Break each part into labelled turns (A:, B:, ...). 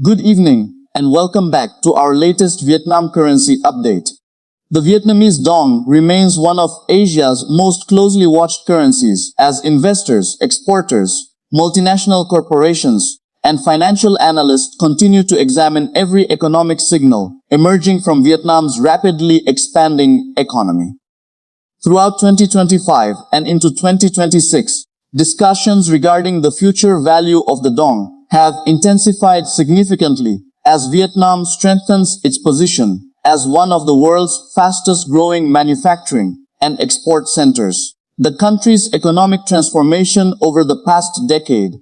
A: Good evening and welcome back to our latest Vietnam currency update. The Vietnamese dong remains one of Asia's most closely watched currencies as investors, exporters, multinational corporations, and financial analysts continue to examine every economic signal emerging from Vietnam's rapidly expanding economy. Throughout 2025 and into 2026, discussions regarding the future value of the dong have intensified significantly as Vietnam strengthens its position as one of the world's fastest-growing manufacturing and export centers. The country's economic transformation over the past decade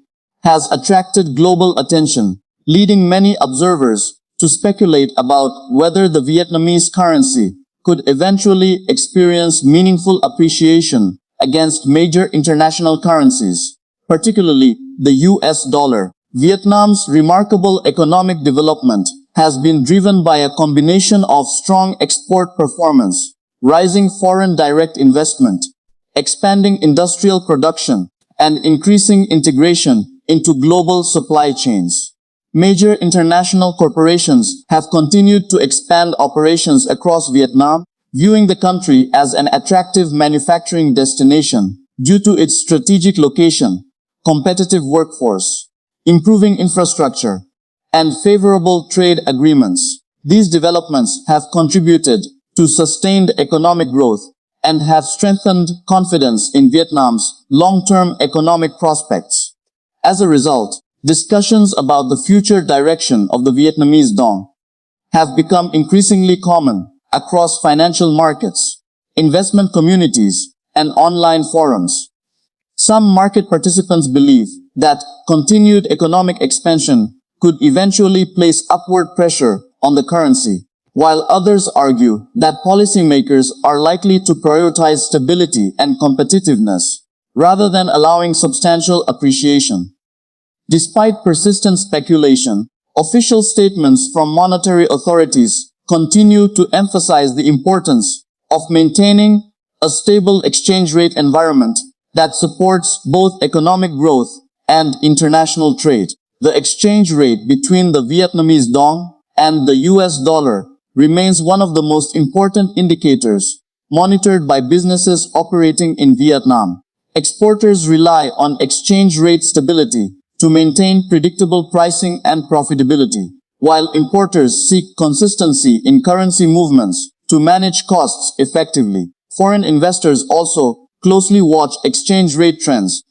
A: has attracted global attention, leading many observers to speculate about whether the Vietnamese currency could eventually experience meaningful appreciation against major international currencies, particularly the US dollar. Vietnam's remarkable economic development has been driven by a combination of strong export performance, rising foreign direct investment, expanding industrial production, and increasing integration into global supply chains. Major international corporations have continued to expand operations across Vietnam, viewing the country as an attractive manufacturing destination due to its strategic location, competitive workforce, improving infrastructure, and favorable trade agreements. These developments have contributed to sustained economic growth and have strengthened confidence in Vietnam's long-term economic prospects. As a result, discussions about the future direction of the Vietnamese dong have become increasingly common across financial markets, investment communities, and online forums. Some market participants believe that continued economic expansion could eventually place upward pressure on the currency, while others argue that policymakers are likely to prioritize stability and competitiveness rather than allowing substantial appreciation. Despite persistent speculation, official statements from monetary authorities continue to emphasize the importance of maintaining a stable exchange rate environment that supports both economic growth and international trade. The exchange rate between the Vietnamese dong and the US dollar remains one of the most important indicators monitored by businesses operating in Vietnam. Exporters rely on exchange rate stability to maintain predictable pricing and profitability, while importers seek consistency in currency movements to manage costs effectively. Foreign investors also closely watch exchange rate trends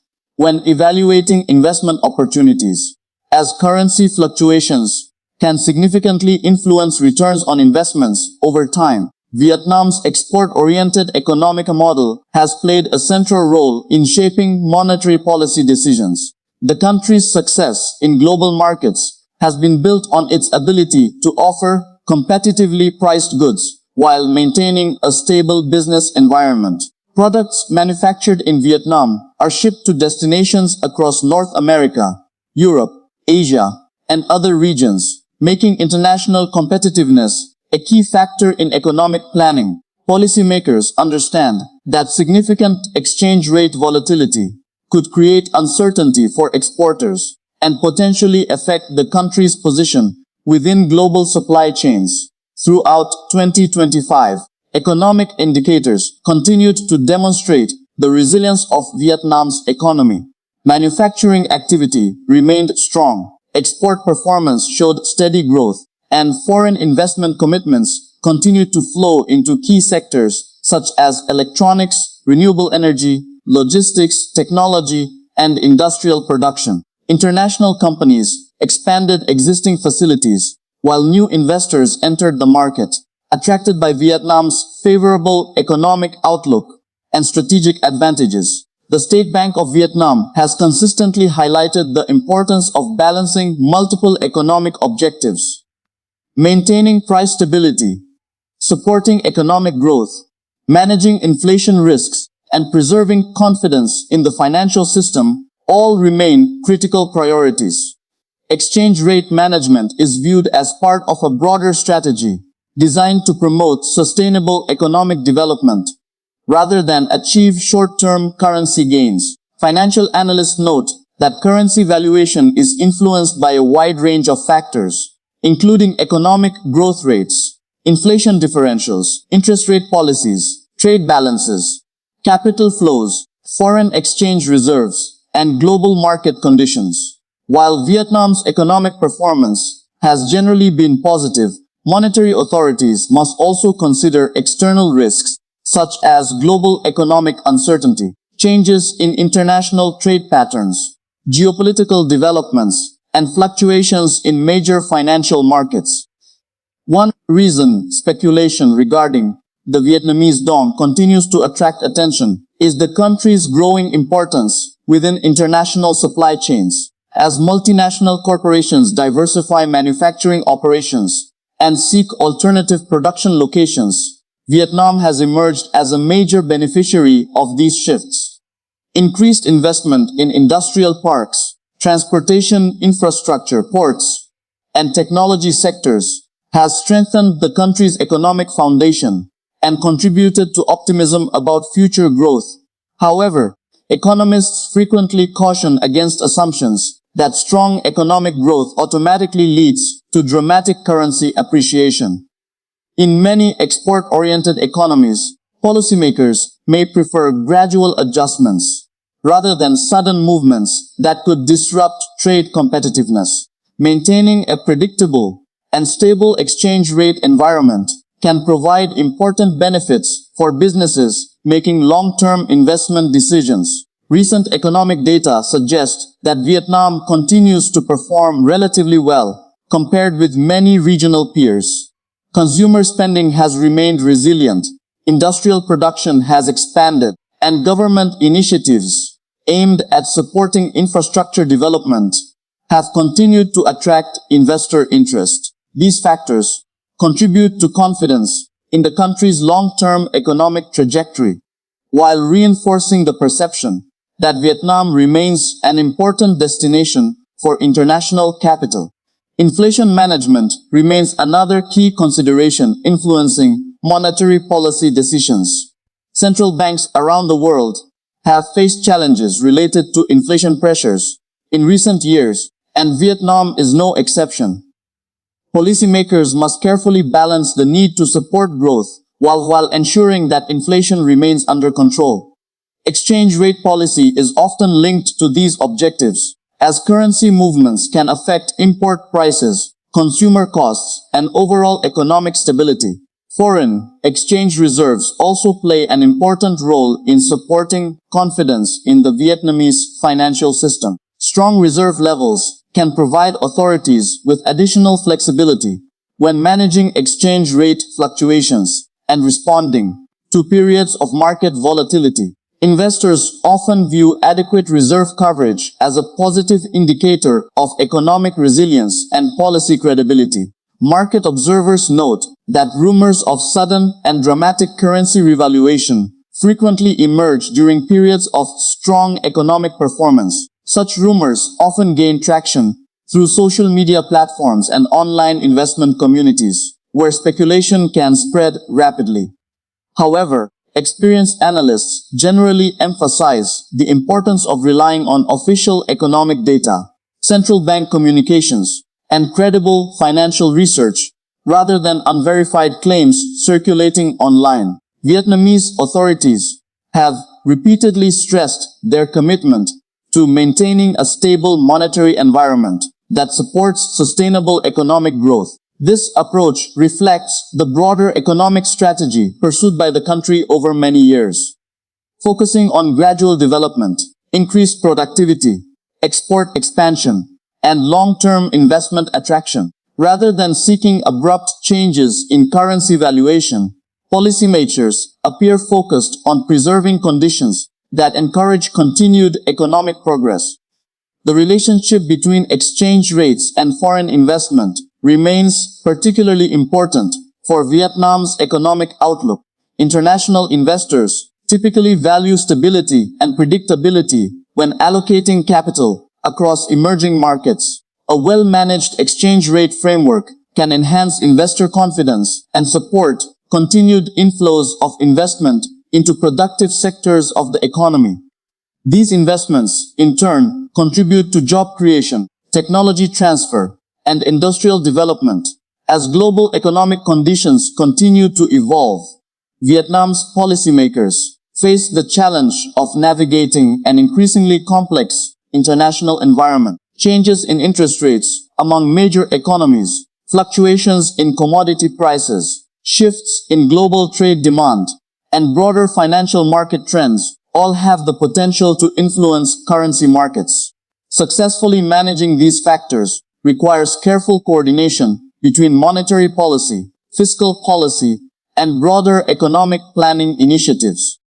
A: when evaluating investment opportunities, as currency fluctuations can significantly influence returns on investments over time. Vietnam's export-oriented economic model has played a central role in shaping monetary policy decisions. The country's success in global markets has been built on its ability to offer competitively priced goods while maintaining a stable business environment. Products manufactured in Vietnam are shipped to destinations across North America, Europe, Asia, and other regions, making international competitiveness a key factor in economic planning. Policymakers understand that significant exchange rate volatility could create uncertainty for exporters and potentially affect the country's position within global supply chains. Throughout 2025, economic indicators continued to demonstrate the resilience of Vietnam's economy. Manufacturing activity remained strong, export performance showed steady growth, and foreign investment commitments continued to flow into key sectors such as electronics, renewable energy, logistics, technology, and industrial production. International companies expanded existing facilities, while new investors entered the market, attracted by Vietnam's favorable economic outlook and strategic advantages. The State Bank of Vietnam has consistently highlighted the importance of balancing multiple economic objectives, maintaining price stability, supporting economic growth, managing inflation risks, and preserving confidence in the financial system all remain critical priorities. Exchange rate management is viewed as part of a broader strategy designed to promote sustainable economic development rather than achieve short-term currency gains. Financial analysts note that currency valuation is influenced by a wide range of factors, including economic growth rates, inflation differentials, interest rate policies, trade balances, capital flows, foreign exchange reserves, and global market conditions. While Vietnam's economic performance has generally been positive, monetary authorities must also consider external risks such as global economic uncertainty, changes in international trade patterns, geopolitical developments, and fluctuations in major financial markets. One reason speculation regarding the Vietnamese dong continues to attract attention is the country's growing importance within international supply chains. As multinational corporations diversify manufacturing operations and seek alternative production locations, Vietnam has emerged as a major beneficiary of these shifts. Increased investment in industrial parks, transportation infrastructure, ports, and technology sectors has strengthened the country's economic foundation and contributed to optimism about future growth. However, economists frequently caution against assumptions that strong economic growth automatically leads to dramatic currency appreciation. In many export-oriented economies, policymakers may prefer gradual adjustments rather than sudden movements that could disrupt trade competitiveness. Maintaining a predictable and stable exchange rate environment can provide important benefits for businesses making long-term investment decisions. Recent economic data suggests that Vietnam continues to perform relatively well compared with many regional peers. Consumer spending has remained resilient, industrial production has expanded, and government initiatives aimed at supporting infrastructure development have continued to attract investor interest. These factors contribute to confidence in the country's long-term economic trajectory, while reinforcing the perception that Vietnam remains an important destination for international capital. Inflation management remains another key consideration influencing monetary policy decisions. Central banks around the world have faced challenges related to inflation pressures in recent years, and Vietnam is no exception. Policymakers must carefully balance the need to support growth while ensuring that inflation remains under control. Exchange rate policy is often linked to these objectives, as currency movements can affect import prices, consumer costs, and overall economic stability. Foreign exchange reserves also play an important role in supporting confidence in the Vietnamese financial system. Strong reserve levels can provide authorities with additional flexibility when managing exchange rate fluctuations and responding to periods of market volatility. Investors often view adequate reserve coverage as a positive indicator of economic resilience and policy credibility. Market observers note that rumors of sudden and dramatic currency revaluation frequently emerge during periods of strong economic performance. Such rumors often gain traction through social media platforms and online investment communities, where speculation can spread rapidly. However, experienced analysts generally emphasize the importance of relying on official economic data, central bank communications, and credible financial research, rather than unverified claims circulating online. Vietnamese authorities have repeatedly stressed their commitment to maintaining a stable monetary environment that supports sustainable economic growth. This approach reflects the broader economic strategy pursued by the country over many years, focusing on gradual development, increased productivity, export expansion, and long-term investment attraction. Rather than seeking abrupt changes in currency valuation, policymakers appear focused on preserving conditions that encourage continued economic progress. The relationship between exchange rates and foreign investment remains particularly important for Vietnam's economic outlook. International investors typically value stability and predictability when allocating capital across emerging markets. A well-managed exchange rate framework can enhance investor confidence and support continued inflows of investment into productive sectors of the economy. These investments, in turn, contribute to job creation, technology transfer, and industrial development. As global economic conditions continue to evolve, Vietnam's policymakers face the challenge of navigating an increasingly complex international environment. Changes in interest rates among major economies, fluctuations in commodity prices, shifts in global trade demand, and broader financial market trends all have the potential to influence currency markets. Successfully managing these factors requires careful coordination between monetary policy, fiscal policy, and broader economic planning initiatives.